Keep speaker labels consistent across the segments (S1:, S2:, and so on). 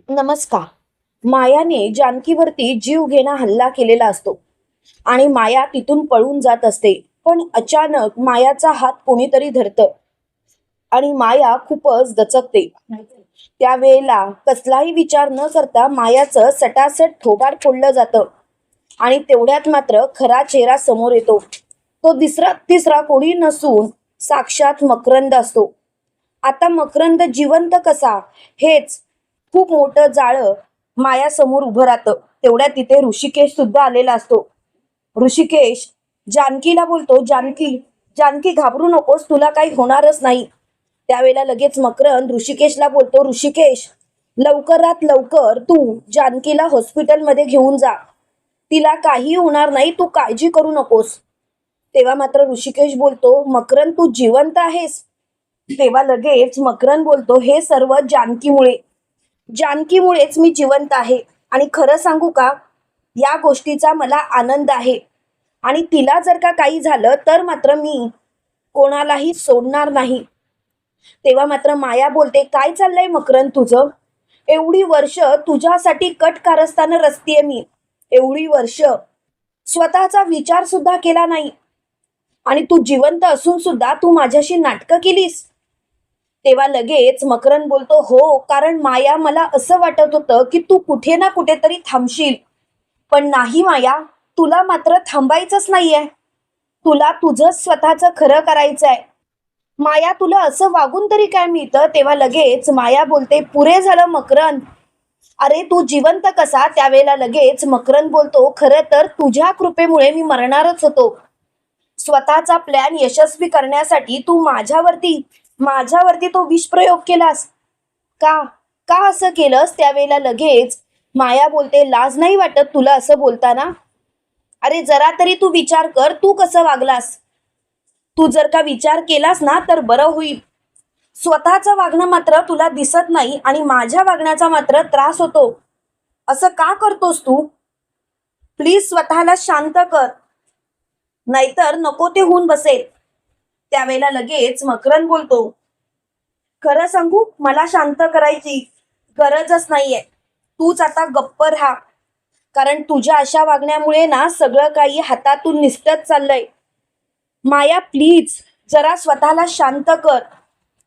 S1: नमस्कार. मायाने जानकीवरती जीवघेणा हल्ला केलेला असतो आणि माया तिथून पळून जात असते. पण अचानक मायाचा हात कोणीतरी धरतं आणि माया खूपच दचकते. त्यावेळेला कसलाही विचार न करता मायाचं सटासट थोबाड फोडलं जातं आणि तेवढ्यात मात्र खरा चेहरा समोर येतो. तो तिसरा तिसरा कोणी नसून साक्षात मकरंद असतो. आता मकरंद जिवंत कसा, हेच खूप मोठं जाळं मायासमोर उभं राहतं. तेवढ्यात तिथे ऋषिकेश सुद्धा आलेला असतो. ऋषिकेश जानकीला बोलतो, जानकी जानकी घाबरू नकोस, तुला काही होणारच नाही. त्यावेळेला लगेच मकरंद ऋषिकेशला बोलतो, ऋषिकेश लवकरात लवकर तू जानकीला हॉस्पिटलमध्ये घेऊन जा. तिला काही होणार नाही, तू काळजी करू नकोस. तेव्हा मात्र ऋषिकेश बोलतो, मकरंद तू जिवंत आहेस? तेव्हा लगेच मकरंद बोलतो, हे सर्व जानकीमुळे. जानकीमुळेच मी जिवंत आहे. आणि खरं सांगू का, या गोष्टीचा मला आनंद आहे. आणि तिला जर का काही झालं तर मात्र मी कोणालाही सोडणार नाही. तेव्हा मात्र माया बोलते, काय चाललंय मकरंद तुझं? एवढी वर्ष तुझ्यासाठी कट कारस्थानं रचतीये मी. एवढी वर्ष स्वतःचा विचार सुद्धा केला नाही आणि तू जिवंत असून सुद्धा तू माझ्याशी नाटकं केलीस. तेव्हा लगेच मकरंद बोलतो, हो, कारण माया मला असं वाटत होतं की तू कुठे ना कुठेतरी थांबशील. पण नाही माया, तुला मात्र थांबायचंच नाहीये. तुला तुझं स्वतःचं खरं करायचंय. माया, तुला असं वागून तरी काय मिळतं? तेव्हा लगेच माया बोलते, पुरे झालं मकरंद. अरे तू जिवंत कसा? त्यावेळेला लगेच मकरंद बोलतो, खरं तर तुझ्या कृपेमुळे मी मरणारच होतो. स्वतःचा प्लॅन यशस्वी करण्यासाठी तू माझ्यावरती तो विषप्रयोग केलास. का का असं केलंस? त्यावेळेला लगेच माया बोलते, लाज नाही वाटत तुला असं बोलताना? अरे जरा तरी तू विचार कर, तू कसं वागलास. तू जर का विचार केलास ना तर बरं होईल. स्वतःचं वागणं मात्र तुला दिसत नाही आणि माझ्या वागण्याचा मात्र त्रास होतो. असं का करतोस तू? प्लीज स्वतःला शांत कर, नाहीतर नको ते होऊन बसेल. त्यावेळेला लगेच मकरंद बोलतो, खरं सांगू, मला शांत करायची गरजच नाहीये. तूच आता गप्प राहा, कारण तुझ्या अशा वागण्यामुळे ना सगळं काही हातातून निसटत चाललंय. माया प्लीज जरा स्वतःला शांत कर.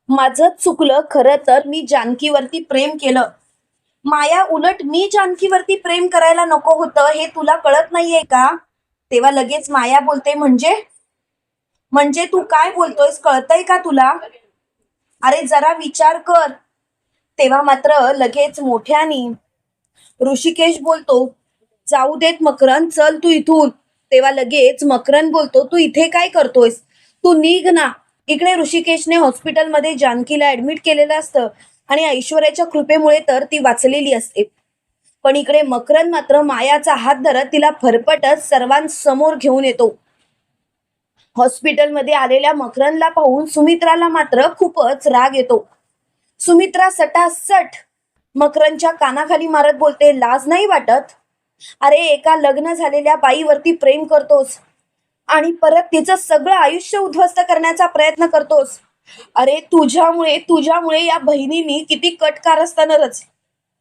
S1: माझं चुकलं, खरं तर मी जानकीवरती प्रेम केलं. माया, उलट मी जानकीवरती प्रेम करायला नको होतं, हे तुला कळत नाहीये का? तेव्हा लगेच माया बोलते, म्हणजे म्हणजे तू काय बोलतोयस, कळतंय का तुला? अरे जरा विचार कर. तेव्हा मात्र लगेच मोठ्यानी ऋषिकेश बोलतो, जाऊ देत मकरंद, चल तू इथून. तेव्हा लगेच मकरंद बोलतो, तू इथे काय करतोयस? तू निघ ना. इकडे ऋषिकेशने हॉस्पिटलमध्ये जानकीला ऍडमिट केलेलं असतं आणि ऐश्वर्याच्या कृपेमुळे तर ती वाचलेली असते. पण इकडे मकरंद मात्र मायाचा हात धरत तिला फरफटत सर्वांसमोर घेऊन येतो. हॉस्पिटलमध्ये आलेल्या मकरंदला पाहून सुमित्राला मात्र खूपच राग येतो. सुमित्रा सटासट मकरंदच्या कानाखाली मारत बोलते, लाज नाही वाटत? अरे एका लग्न झालेल्या बाईवरती प्रेम करतोस आणि परत तिचं सगळं आयुष्य उद्ध्वस्त करण्याचा प्रयत्न करतोस. अरे तुझ्यामुळे तुझ्यामुळे या बहिणींनी किती कट कारस्थानं रचली.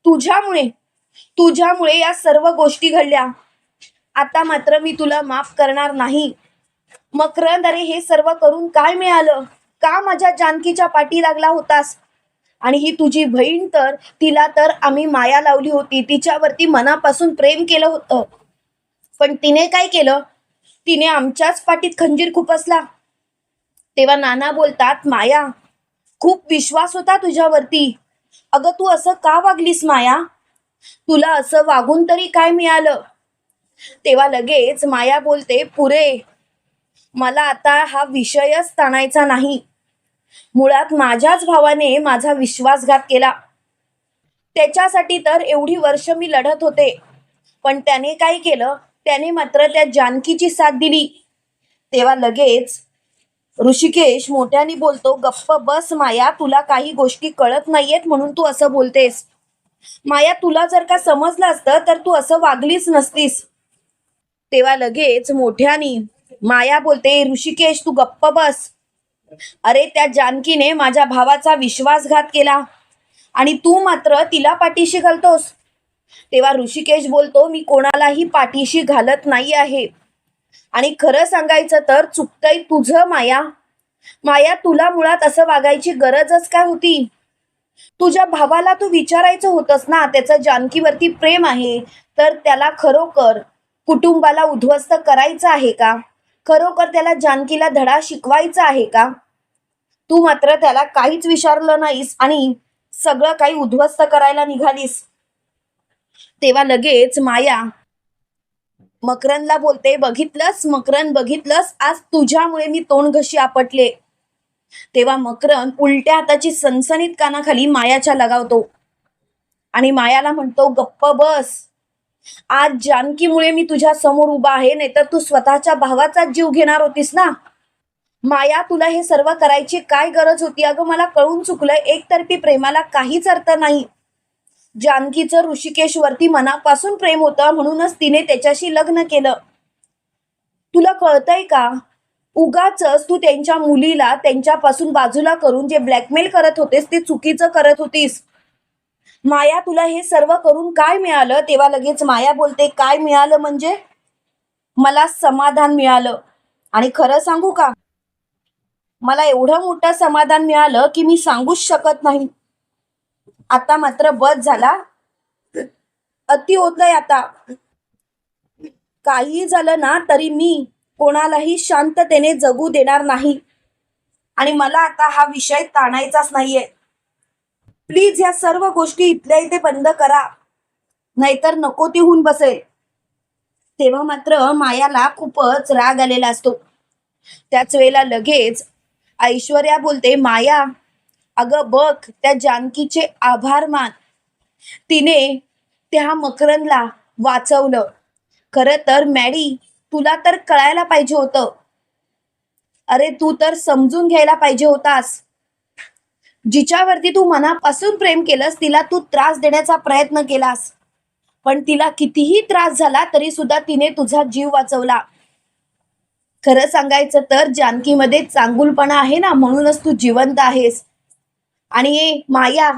S1: तुझ्यामुळे तुझ्यामुळे या सर्व गोष्टी घडल्या. आता मात्र मी तुला माफ करणार नाही. मकरंद, अरे हे सर्व करून काय मिळालं? का माझ्या जानकीच्या पाठी लागला होतास? आणि ही तुझी बहीण, तर तिला तर आम्ही माया लावली होती, तिच्यावरती मनापासून प्रेम केलं होतं. पण तिने काय केलं? तिने आमच्याच पाठीत खंजीर खुपसला. तेव्हा नाना बोलतात, माया, खूप विश्वास होता तुझ्यावरती. अगं तू असं का वागलीस माया? तुला असं वागून तरी काय मिळालं? तेव्हा लगेच माया बोलते, पुरे, मला आता हा विषयच ताणायचा नाही. मुळात माझ्याच भावाने माझा विश्वासघात केला. त्याच्यासाठी तर एवढी वर्ष मी लढत होते. पण त्याने काय केलं? त्याने मात्र त्या जानकीची साथ दिली. तेव्हा लगेच ऋषिकेश मोठ्याने बोलतो, गप्प बस माया, तुला काही गोष्टी कळत नाहीयेत म्हणून तू असं बोलतेस. माया, तुला जर का समजलं असतं तर तू असं वागलीच नसतीस. तेव्हा लगेच मोठ्याने माया बोलते, ऋषिकेश तू गप्प बस. अरे त्या जानकीने माझ्या भावाचा विश्वासघात केला आणि तू मात्र तिला पाठीशी घालतोस. तेव्हा ऋषिकेश बोलतो, मी कोणालाही पाठीशी घालत नाही आहे. आणि खरं सांगायचं तर चुकतंय तुझं माया. माया, तुला मुळात असं वागायची गरजच काय होती? तुझ्या भावाला तू विचारायचं होतंस ना, त्याचं जानकीवरती प्रेम आहे तर त्याला खरोखर कुटुंबाला उद्ध्वस्त करायचं आहे का? खरोखर त्याला जानकीला धडा शिकवायचा आहे का? तू मात्र त्याला काहीच विचारलं नाहीस आणि सगळं काही उद्ध्वस्त करायला निघालीस. तेव्हा लगेच माया मकरनला बोलते, बघितलंस मकरन, बघितलंस, आज तुझ्यामुळे मी तोंड घशी आपटले. तेव्हा मकरन उलट्या हाताची सनसनीत कानाखाली मायाच्या लगावतो आणि मायाला म्हणतो, गप्प बस. आज जानकीमुळे मी तुझ्या समोर उभा आहे, नाहीतर तू स्वतःच्या भावाचा जीव घेणार होतीस ना. माया, तुला हे सर्व करायची काय गरज होती? अगं मला कळून चुकलंय, एकतर्फी प्रेमाला काहीच अर्थ नाही. जानकीचं ऋषिकेशवरती मनापासून प्रेम होतं, म्हणूनच तिने त्याच्याशी लग्न केलं. तुला कळतंय का? उगाचच तू त्यांच्या मुलीला त्यांच्यापासून बाजूला करून जे ब्लॅकमेल करत होतेस ते चुकीचं करत होतीस. माया, तुला हे सर्व करून काय मिळालं? तेव्हा लगेच माया बोलते, काय मिळालं म्हणजे? मला समाधान मिळालं. आणि खरं सांगू का, मला एवढं मोठं समाधान मिळालं की मी सांगूच शकत नाही. आता मात्र बस झाला, अति होतंय आता. काही झालं ना तरी मी कोणालाही शांततेने जगू देणार नाही. आणि मला आता हा विषय ताणायचाच नाहीये. प्लीज या सर्व गोष्टी इथल्या इथे बंद करा, नाहीतर नको ती होऊन बसेल. तेव्हा मात्र मायाला खूपच राग आलेला असतो. त्याच वेळेला लगेच ऐश्वर्या बोलते, माया अगं बघ, त्या जानकीचे आभार मान. तिने त्या मकरनला वाचवलं. खरं तर मॅडी, तुला तर कळायला पाहिजे होतं. अरे तू तर समजून घ्यायला पाहिजे होतास. जिच्यावरती तू मनापासून प्रेम केलंस तिला तू त्रास देण्याचा प्रयत्न केलास, पण तिला कितीही त्रास झाला तरी सुद्धा तिने तुझा जीव वाचवला. खरं सांगायचं तर जानकीमध्ये चांगुलपणा आहे ना, म्हणूनच तू जिवंत आहेस. आणि माया,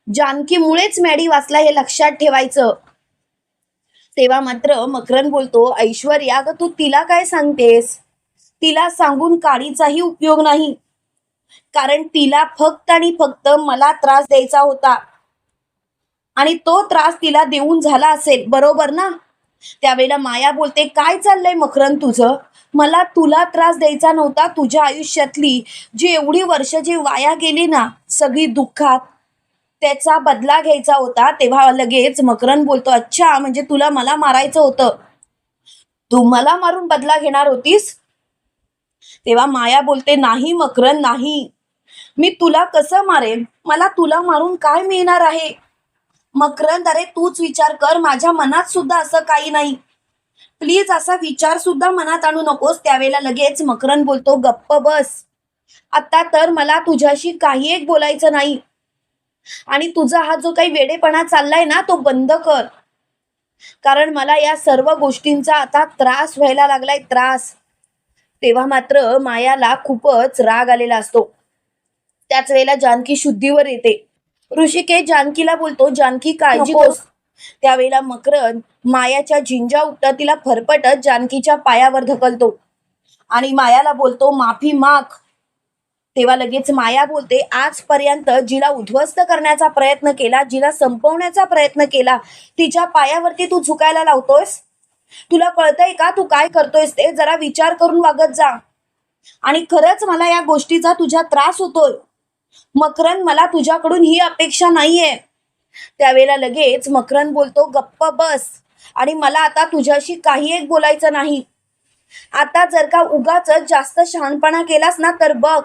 S1: जानकीमुळेच मॅडी वाचला हे लक्षात ठेवायचं. तेव्हा मात्र मकरन बोलतो, ऐश्वर्या ग तू तिला काय सांगतेस? तिला सांगून काडीचाही उपयोग नाही, कारण तिला फक्त आणि फक्त मला त्रास द्यायचा होता आणि तो त्रास तिला देऊन झाला असेल, बरोबर ना? त्यावेळेला माया बोलते, काय चाललंय मकरन तुझं? मला तुला त्रास द्यायचा नव्हता. तुझ्या आयुष्यातली जी एवढी वर्ष जी वाया गेली ना सगळी दुःखात, त्याचा बदला घ्यायचा होता. तेव्हा लगेच मकरन बोलतो, अच्छा म्हणजे तुला मला मारायचं होतं, तू मला मारून बदला घेणार होतीस? तेव्हा माया बोलते, नाही मकरन नाही, मी तुला कसं मारेन? मला तुला मारून काय मिळणार आहे? मकरंद, अरे तूच विचार कर, माझ्या मनात सुद्धा असं काही नाही. प्लीज असा विचार सुद्धा मनात आणू नकोस. त्यावेळेला लगेच मकरंद बोलतो, गप्प बस. आता तर मला तुझ्याशी काही एक बोलायचं नाही आणि तुझा हा जो काही वेडेपणा चाललाय ना तो बंद कर, कारण मला या सर्व गोष्टींचा आता त्रास व्हायला लागलाय, त्रास. तेव्हा मात्र मायाला खूपच राग आलेला असतो. त्याच वेळेला जानकी शुद्धीवर येते. ऋषिकेश जानकीला बोलतो, जानकी काळजी नकोस. त्यावेळेला मकरन मायाच्या झिंजा उठतात, तिला फरफटत जानकीच्या पायावर ढकलतो आणि मायाला बोलतो, माफी माग. तेव्हा लगेच माया बोलते, आजपर्यंत जिला उद्ध्वस्त करण्याचा प्रयत्न केला, जिला संपवण्याचा प्रयत्न केला, तिच्या पायावरती तू झुकायला लावतोयस? तुला कळतंय का तू काय करतोयस ते? जरा विचार करून वागत जा. आणि खरंच मला या गोष्टीचा तुझा त्रास होतोय मकरन, मला तुझ्याकडून ही अपेक्षा नाहीये. त्यावेळेला लगेच मकरन बोलतो, गप्प बस आणि मला आता तुझ्याशी काही एक बोलायचं नाही. आता जर का उगाच जास्त शहाणपणा केलास ना तर बघ.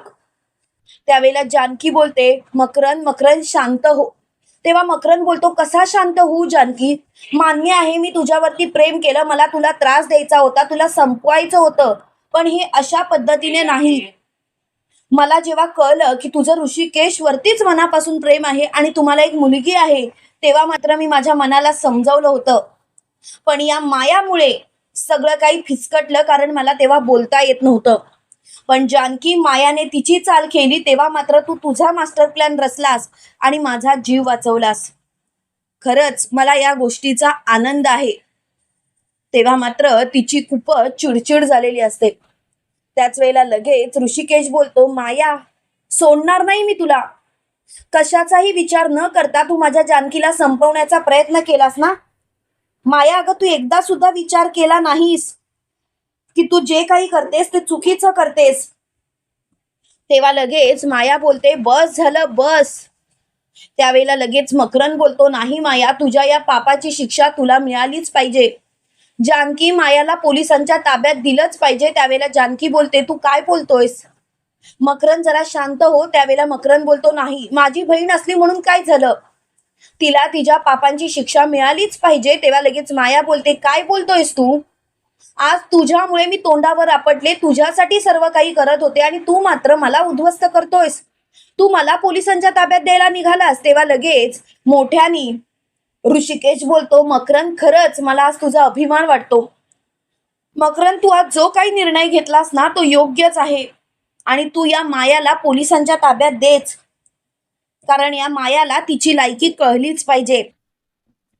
S1: त्यावेळेला जानकी बोलते, मकरन मकरन शांत हो. तेव्हा मकरन बोलतो, कसा शांत होऊ जानकी? मान्य आहे मी तुझ्यावरती प्रेम केलं, मला तुला त्रास द्यायचा होता, तुला संपवायचं होतं, पण हे अशा पद्धतीने नाही. मला जेव्हा कळलं की तुझं ऋषिकेश वरतीच मनापासून प्रेम आहे आणि तुम्हाला एक मुलगी आहे, तेव्हा मात्र मी माझ्या मनाला समजावलं होतं, पण या मायामुळे सगळं काही फिसकटलं, कारण मला तेव्हा बोलता येत नव्हतं. पण जानकी मायाने तिची चाल केली तेव्हा मात्र तू तुझा मास्टर प्लॅन रचलास आणि माझा जीव वाचवलास. खरंच मला या गोष्टीचा आनंद आहे. तेव्हा मात्र तिची खूपच चिडचिड झालेली असते. त्याच वेळेला लगेच ऋषिकेश बोलतो, माया सोडणार नाही मी तुला. कशाचाही विचार न करता तू माझ्या जानकीला संपवण्याचा प्रयत्न केलास ना. माया अगं तू एकदा सुद्धा विचार केला नाहीस की तू जे काही करतेस ते चुकीचं करतेस. तेव्हा लगेच माया बोलते, बस झालं बस. त्यावेळेला लगेच मकरंद बोलतो, नाही माया, तुझ्या या पापाची शिक्षा तुला मिळालीच पाहिजे. जानकी मायाला पोलिसांच्या ताब्यात दिलंच पाहिजे. त्यावेळेला जानकी बोलते, तू काय बोलतोयस. मकरंद जरा शांत हो. त्यावेळेला मकरंद बोलतो, नाही, माझी बहीण असली म्हणून काय झालं, तिला तिच्या पापांची शिक्षा मिळालीच पाहिजे. तेव्हा लगेच माया बोलते, काय बोलतोयस तू. आज तुझ्यामुळे मी तोंडावर आपटले, तुझ्यासाठी सर्व काही करत होते आणि तू मात्र मला उद्ध्वस्त करतोयस. तू मला पोलिसांच्या ताब्यात द्यायला निघालास. तेव्हा लगेच मोठ्यानी ऋषिकेश बोलतो, मकरंद खरंच मला आज तुझा अभिमान वाटतो. मकरंद तू आज जो काही निर्णय घेतलास ना तो योग्यच आहे आणि तू या मायाला पोलिसांच्या ताब्यात देच, कारण या मायाला तिची लायकी कळलीच पाहिजे.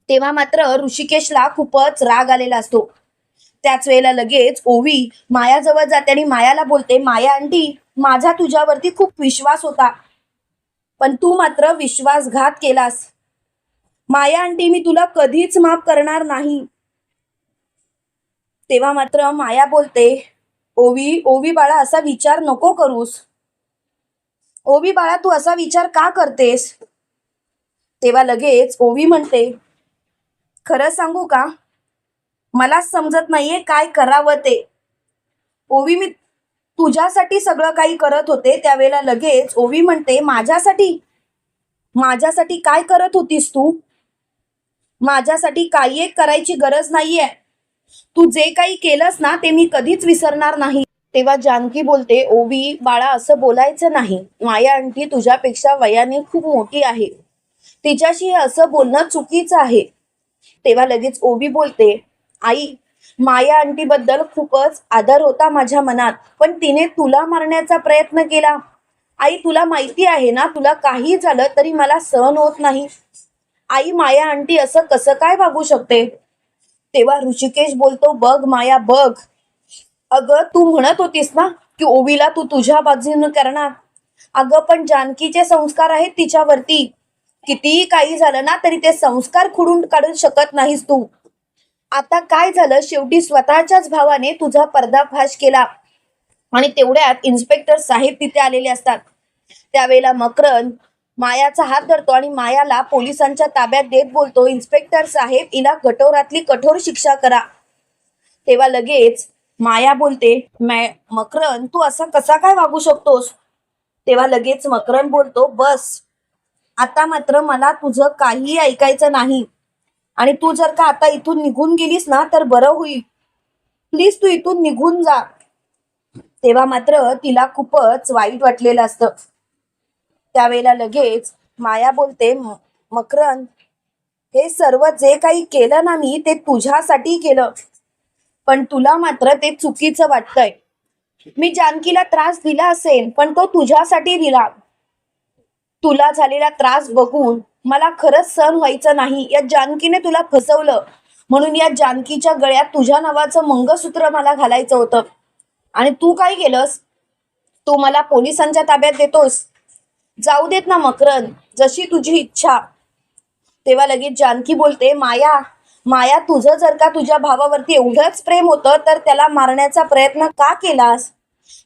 S1: तेव्हा मात्र ऋषिकेशला खूपच राग आलेला असतो. त्याच वेळेला लगेच ओवी मायाजवळ जाते आणि मायाला बोलते, माया आंटी, माझा तुझ्यावरती खूप विश्वास होता, पण तू मात्र विश्वासघात केलास. माया आंटी, मी तुला कधीच माफ करणार नाही. तेव्हा मात्र माया बोलते, ओवी ओवी बाळा, असा विचार नको करूस. ओवी बाळा, तू असा विचार का करतेस. तेव्हा लगेच ओवी म्हणते, खरं सांगू का, मला समजत नाहीये काय करावं ते. ओवी, मी तुझ्यासाठी सगळं काही करत होते. त्यावेळेला लगेच ओवी म्हणते, माझ्यासाठी माझ्यासाठी काय करत होतीस तू. माझ्यासाठी काही एक करायची गरज नाहीये. तू जे काही केलंस ना ते मी कधीच विसरणार नाही. तेव्हा जानकी बोलते, ओवी बाळा, असं बोलायचं नाही. माया आंटी तुझ्यापेक्षा वयाने खूप मोठी आहे, तिच्याशी असं बोलणं चुकीचं आहे. तेव्हा लगेच ओवी बोलते, आई, माया आंटी बद्दल खूपच आदर होता माझ्या मनात, पण तिने तुला मारण्याचा प्रयत्न केला. आई, तुला माहिती आहे ना, तुला काही झालं तरी मला सहन होत नाही. आई, माया आंटी असं कसं काय वागू शकते. तेव्हा ऋषिकेश बोलतो, बघ माया बघ, अगं तू म्हणत होतीस ना की ओवीला तू तुझ्या बाजूने करणार. अगं पण जानकीचे संस्कार आहेत तिच्यावरती. कितीही काही झालं ना तरी ते संस्कार खुडून काढू शकत नाहीस तू. आता काय झालं, शेवटी स्वतःच्याच भावाने तुझा पर्दाफाश केला आणि तेवढ्यात इन्स्पेक्टर साहेब तिथे आलेले असतात. त्यावेळेला मकरंद मायाचा हात धरतो आणि मायाला पोलिसांच्या ताब्यात देत बोलतो, इन्स्पेक्टर साहेब, हिला कठोरातली कठोर शिक्षा करा. तेव्हा लगेच माया बोलते, मकरंद तू असं कसा काय वागू शकतोस. तेव्हा लगेच मकरंद बोलतो, बस, आता मात्र मला तुझं काहीही ऐकायचं नाही आणि तू जर का आता इथून निघून गेलीस ना तर बरं होईल. प्लीज तू इथून निघून जा. तेव्हा मात्र तिला खूपच वाईट वाटलेलं असतं. त्यावेळेला लगेच माया बोलते, मकरंद, हे सर्व जे काही केलं ना मी ते तुझ्यासाठी केलं, पण तुला मात्र ते चुकीचं वाटतंय. मी जानकीला त्रास दिला असेल पण तो तुझ्यासाठी दिला. तुला झालेला त्रास बघून मला खरंच सहन व्हायचं नाही. या जानकीने तुला फसवलं म्हणून या जानकीच्या गळ्यात तुझ्या नावाचं मंगळसूत्र मला घालायचं होतं आणि तू काय केलंस, तू मला पोलिसांच्या ताब्यात देतोस. जाऊ देत ना मकरंद, जशी तुझी इच्छा. तेव्हा लगेच जानकी बोलते, माया माया, तुझं जर का तुझ्या भावावरती एवढंच प्रेम होतं तर त्याला मारण्याचा प्रयत्न का केलास.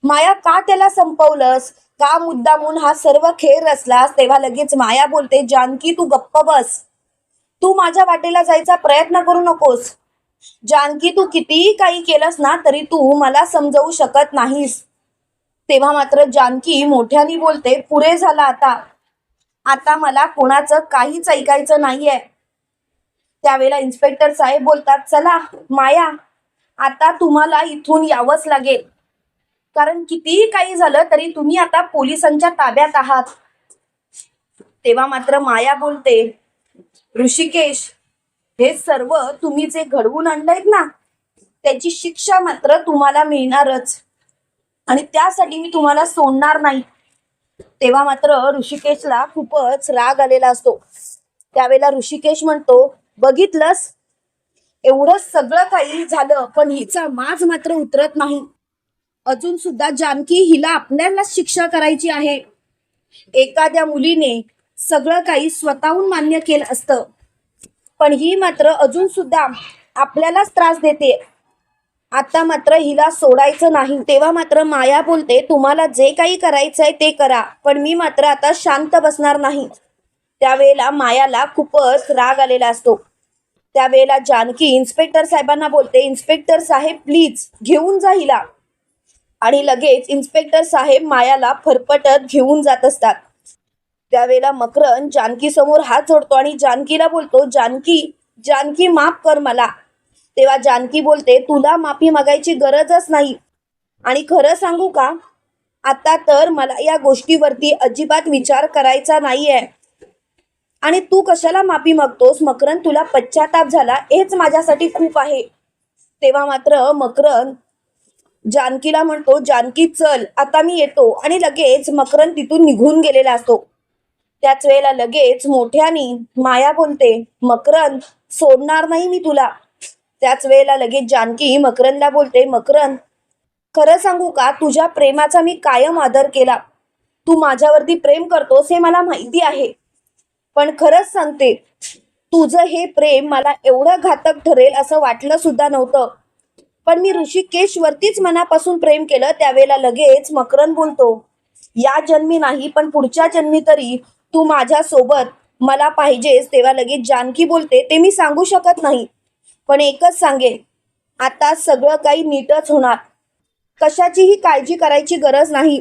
S1: माया, का त्याला संपवलंस, का मुद्दामून हा सर्व खेळ रचलास. तेव्हा लगेच माया बोलते, जानकी तू गप्प बस. तू माझ्या वाटेला जायचा प्रयत्न करू नकोस. जानकी, तू कितीही काही केलंस ना तरी तू मला समजवू शकत नाहीस. तेव्हा मात्र जानकी मोठ्याने बोलते, पुरे झाला आता, आता मला कोणाचं काहीच ऐकायचं नाहीये. त्यावेळेला इन्स्पेक्टर साहेब बोलतात, चला माया, आता तुम्हाला इथून यावंच लागेल, कारण कितीही काही झालं तरी तुम्ही आता पोलिसांच्या ताब्यात आहात. तेव्हा मात्र माया बोलते, ऋषिकेश, हे सर्व तुम्ही जे घडवून आणलंय ना त्याची शिक्षा मात्र तुम्हाला मिळणारच. आणि त्यासाठी मी तुम्हाला सोडणार नाही. तेव्हा मात्र ऋषिकेशला खूपच राग आलेला असतो. त्यावेळेला ऋषिकेश म्हणतो, बघितलंस, एवढं सगळं काही झालं पण हिचा माज मात्र उतरत नाही. अजून सुद्धा जानकी हिला आपल्यालाच शिक्षा करायची आहे. एखाद्या मुलीने सगळं काही स्वतःहून मान्य केलं असतं, पण ही मात्र अजून सुद्धा आपल्यालाच त्रास देते. आता मात्र हिला सोडायचं नाही. तेव्हा मात्र माया बोलते, तुम्हाला जे काही करायचंय ते करा, पण मी मात्र आता शांत बसणार नाही. त्यावेळेला मायाला खूपच राग आलेला असतो. त्यावेळेला जानकी इन्स्पेक्टर साहेबांना बोलते, इन्स्पेक्टर साहेब प्लीज घेऊन जा हिला. आणि लगेच इन्स्पेक्टर साहेब मायाला फरफटत घेऊन जात असतात. त्यावेळेला मकरंद जानकी समोर हात जोडतो आणि जानकीला बोलतो, जानकी जानकी माफ कर मला. तेव्हा जानकी बोलते, तुला माफी मागायची गरजच नाही. आणि खरं सांगू का, आता तर मला या गोष्टीवरती अजिबात विचार करायचा नाहीये. आणि तू कशाला माफी मागतोस मकरंद, तुला पश्चाताप झाला हेच माझ्यासाठी खूप आहे. तेव्हा मात्र मकरंद जानकीला म्हणतो, जानकी चल आता मी येतो. आणि लगेच मकरंद तिथून निघून गेलेला असतो. त्याच वेळेला लगेच मोठ्यानी माया बोलते, मकरंद सोडणार नाही मी तुला. त्याच वेळेला लगेच जानकी मकरंदला बोलते, मकरंद खरं सांगू का, तुझ्या प्रेमाचा मी कायम आदर केला. तू माझ्यावरती प्रेम करतोस हे मला माहिती आहे, पण खरंच सांगते, तुझं हे प्रेम मला एवढं घातक ठरेल असं वाटलं सुद्धा नव्हतं. पण मी ऋषिकेश वरतीच मनापासून प्रेम केलं. त्यावेळेला लगेच मकरंद बोलतो, या जन्मी नाही पण पुढच्या जन्मी तरी तू माझ्या सोबत मला पाहिजेस. तेव्हा लगेच जानकी बोलते, ते मी सांगू शकत नाही, पण एकच सांगेन, आता सगळं काही नीटच होणार. कशाचीही काळजी करायची गरज नाही.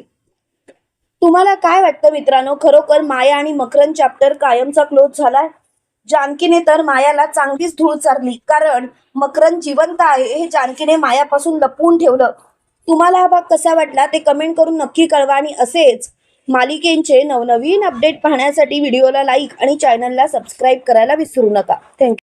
S1: तुम्हाला काय वाटतं मित्रांनो, खरोखर माया आणि मकरंद चॅप्टर कायमचा क्लोज झालाय? जानकीने तर मायाला चांगलीच धूळ चारली, कारण मकरंद जिवंत आहे हे जानकीने मायापासून लपवून ठेवलं. तुम्हाला हा भाग कसा वाटला ते कमेंट करून नक्की कळवा. आणि असेच मालिकेंचे नवनवीन अपडेट पाहण्यासाठी व्हिडिओला लाईक आणि चॅनलला सबस्क्राईब करायला विसरू नका. थँक्यू.